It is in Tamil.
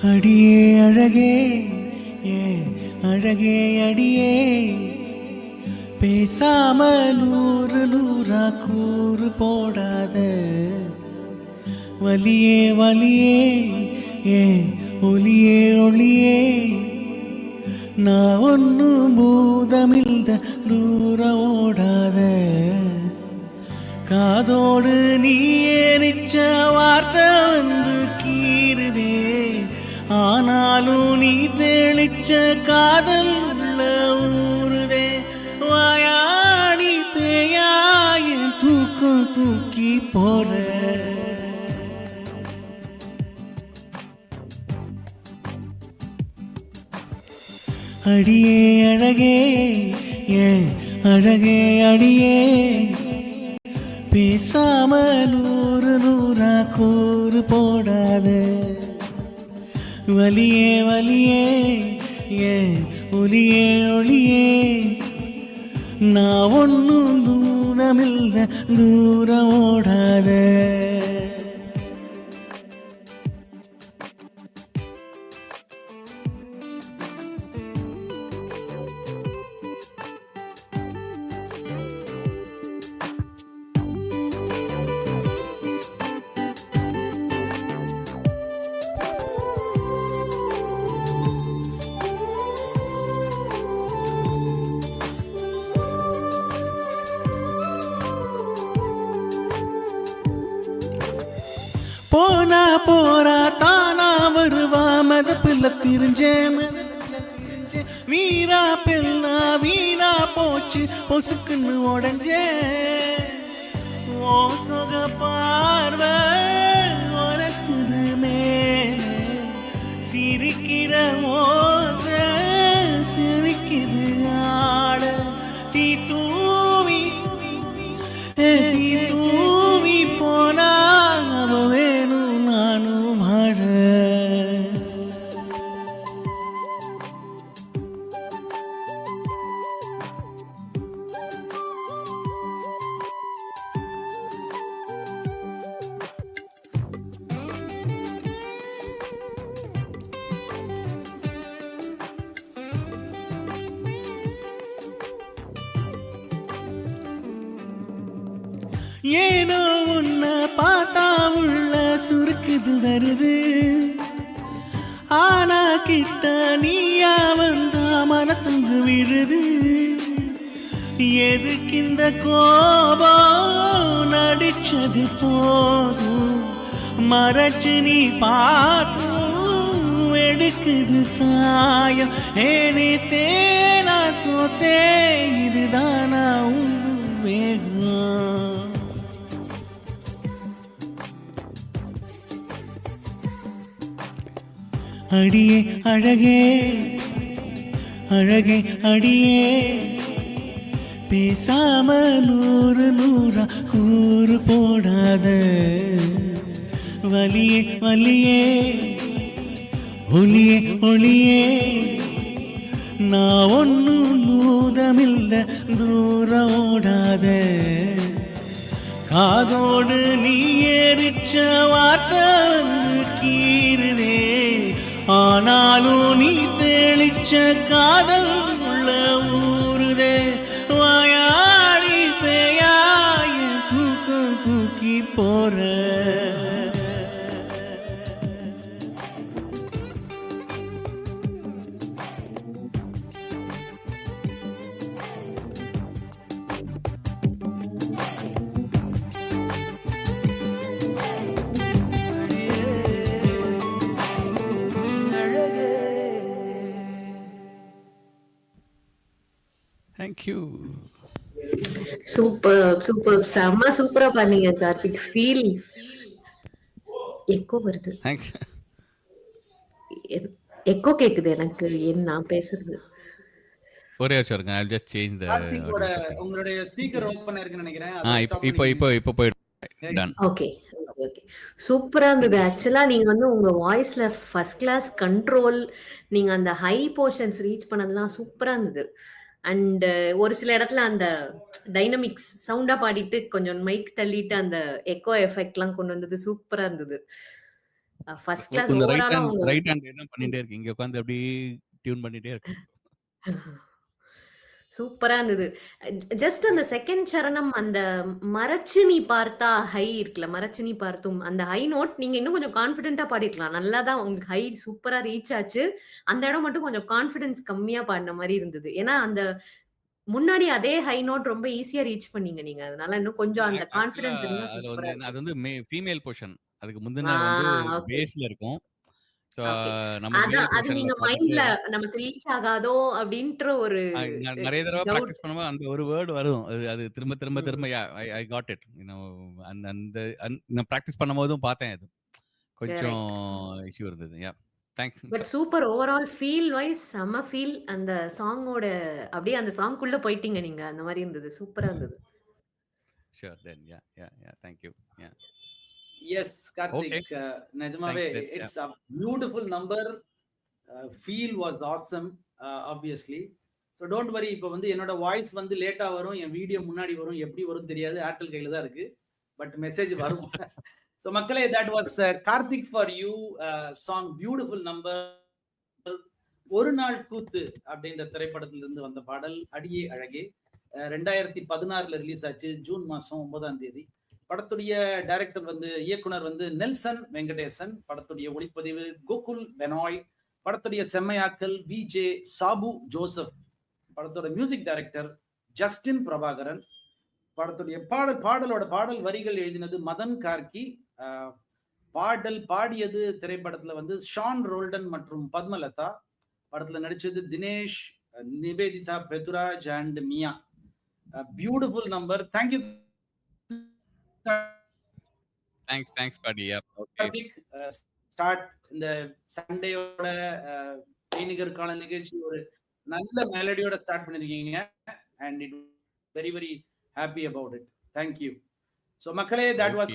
அடியே அழகே ஏ அழகே அடியே பேசாம நூறு நூறா கூறு போடாத வலியே வலியே ஏ ஒளியே ஒளியே நான் ஒன்னு பூதமில்த தூர ஓடாத காதோடு நீ ஏறிச்ச வார்த்தை வந்து கீறுதே ஆனாலும் நீ தெளிச்ச காதல் உள்ள ஊறுதே வாயாடி பேயாய தூக்கம் தூக்கி போற அடியே அழகே ஏன் அழகே அடியே பேசாம நூறு நூறா கூறு போடாத வலியே வலியே ஏ ஒளியே ஒளியே நான் ஒன்னும் தூரமில்ல தூர ஓடாத போனா போறா தானா வருவா மதப்பில்ல திரிஞ்சே வீரா பெல்லா வீணா போச்சு பொசுக்குன்னு உடஞ்சே ஓ சொக பார்வை உரசுது மேலே சிரிக்கிற மோச சிரிக்குது ஆட தீ தூவி போனா அவ வேணும் நானும் வாழ ஏனோ உன்னை பார்த்தா உள்ள சுருக்குது வருது ஆனா கிட்ட நீயா வந்தா மனசுங்கு விழுது எதுக்கு இந்த கோபம் நடிச்சது போதும் மறைச்சு நீ பார்த்தும் எடுக்குது சாயம் ஏனே தேனா தோத்தே இதுதானா உந்து வேகம் அடியே அழகே அழகே அடியே பேசாம நூறு நூறா கூறு போடாத வலியே வலியே ஒளியே ஒளியே நான் ஒன்னும் நூதமில்ல தூர ஓடாத காதோடு நீ ஏறிச்ச வார்த்தை வந்து கீறுதே ஆனாலும் நீ தெளிச்ச காதல் உள்ள ஊறுதே வாயாடி பேயாய தூக்கம் தூக்கி போற Thank you. சூப்பர் சூப்பர் செம்ம சூப்பரா பண்ணீங்க கார்த்திக். ஃபீல் எக்கோ வருது. Thanks. எக்கோ கேக்குது எனக்கு நான் பேசுறது. ஒரே நிமிஷம் இருங்க. I'll just change the கார்த்திகோட உங்களுடைய ஸ்பீக்கர் ஓபன் இருக்குன்னு நினைக்கிறேன். இப்போ போய்டு. Done. ஓகே ஓகே சூப்பரா இருந்தது. ஆக்சுவலா நீங்க வந்து உங்க வாய்ஸ்ல ஃபர்ஸ்ட் கிளாஸ் கண்ட்ரோல், நீங்க அந்த ஹை போர்ஷன்ஸ் ரீச் பண்ணதெல்லாம் சூப்பரா இருந்தது. அண்ட் ஒரு சில இடத்துல அந்த டைனமிக்ஸ் சவுண்டா பாடிட்டு கொஞ்சம் மைக் தள்ளிட்டு அந்த எக்கோ எஃபெக்ட்லாம் கொண்டு வந்தது சூப்பரா இருந்தது. ஃபர்ஸ்ட் கிளாஸ் இந்த ஓவராலா அவங்க ரைட் ஹேண்ட் என்ன பண்ணிட்டே இருக்கு. இங்க உட்கார்ந்து அப்படியே டியூன் பண்ணிட்டே இருக்கு. சூப்பரா இருந்தது. ஜஸ்ட் அந்த செகண்ட் சரணம் அந்த மறச்சு நீ பார்த்தா ஹை இருக்குல்ல, மறச்சு நீ பார்த்தும் அந்த ஹை நோட் நீங்க இன்னும் கொஞ்சம் கான்ஃபிடென்ட்டா பாடியிருக்கலாம். நல்லா தான் உங்களுக்கு ஹை சூப்பரா ரீச் ஆச்சு. அந்த இடம் மட்டும் கொஞ்சம் கான்ஃபிடன்ஸ் கம்மியா பாடுன மாரி இருந்தது. ஏன்னா, அந்த முன்னாடி அதே ஹை நோட் ரொம்ப ஈஸியா ரீச் பண்ணீங்க நீங்க. அதனால இன்னும் கொஞ்சம் அந்த ஆக்சுவலா கான்ஃபிடன்ஸ் இருந்தா அதுல சூப்பரா வந்து இருக்கும். அது வந்து ஃபீமேல் போர்ஷன். அதுக்கு ஆ முந்தின வந்து ஓகே, பேஸ்ல இருக்கும். So okay. நம்ம அதான் மேல் அது போர்ஷன்ல நீங்க பாட்டுட்டு மைண்ட்ல நமக்கு ரீச் ஆகாதோ அப்டின்ற ஒரு நான் நெறைய தடவ டவுட். பிராக்டிஸ் பண்ணும்போது அந்த ஒரு வேர்ட் வரும். அது அது திரும்ப திரும்ப ம். திரும்ப ஐ காட் இட். அந்த அந்த நான் பிராக்டிஸ் பண்ணும்போதும் பார்த்தேன் அது. கொஞ்சம் கரெக்ட். இஷ்யூ இருந்தது. Thanks. But super overall feel wise செம்ம ஃபீல். அந்த சாங்கோட அப்படியே அந்த சாங்க்குள்ள போயிட்டீங்க நீங்க. அந்த மாரி இருந்தது. சூப்பரா இருந்தது. Sure then thank you. Yes okay. Karthik, நிஜமாவே thanks then. It's a beautiful number. Feel was awesome obviously. So don't worry. இப்போ வந்து என்னோட வாய்ஸ் வந்து லேட்டா வரும், என் வீடியோ முன்னாடி வரும், எப்படி வரும் தெரியாது. ஏர்டெல் கையில தான் இருக்கு, பட் மெசேஜ் வரும். ஸோ மக்களே, that was Karthik for you song, beautiful number. ஒரு நாள் கூத்து அப்படின்ற திரைப்படத்திலிருந்து வந்த பாடல் அடியே அழகே. 2016 ரிலீஸ் ஆச்சு, ஜூன் மாசம் 9ஆம் தேதி. படத்துடைய டைரக்டர் வந்து இயக்குனர் வந்து நெல்சன் வெங்கடேசன். படத்துடைய ஒளிப்பதிவு கோகுல் பெனாய். படத்துடைய செம்மையாக்கல் விஜே சாபு ஜோசப். படத்தோட மியூசிக் டைரக்டர் ஜஸ்டின் பிரபாகரன். படத்துடைய பாடல் வரிகள் எழுதினது மதன் கார்கி. பாடல் பாடியது திரைப்படத்துல வந்து ஷான் ரோல்டன் மற்றும் பத்மலதா. படத்துல நடிச்சது Dinesh, Nivedhitha Pethuraj and Miya. Beautiful number. Thank you thanks பாடி. கார்த்திக். ஸ்டார்ட் இந்த சண்டேயோட மெய்நிகருக்கான நிகழ்ச்சி ஒரு நல்ல மெலடியோட ஸ்டார்ட் பண்ணிருக்கீங்க. And it very very happy about it. Thank you. So மக்களே, தட் வாஸ்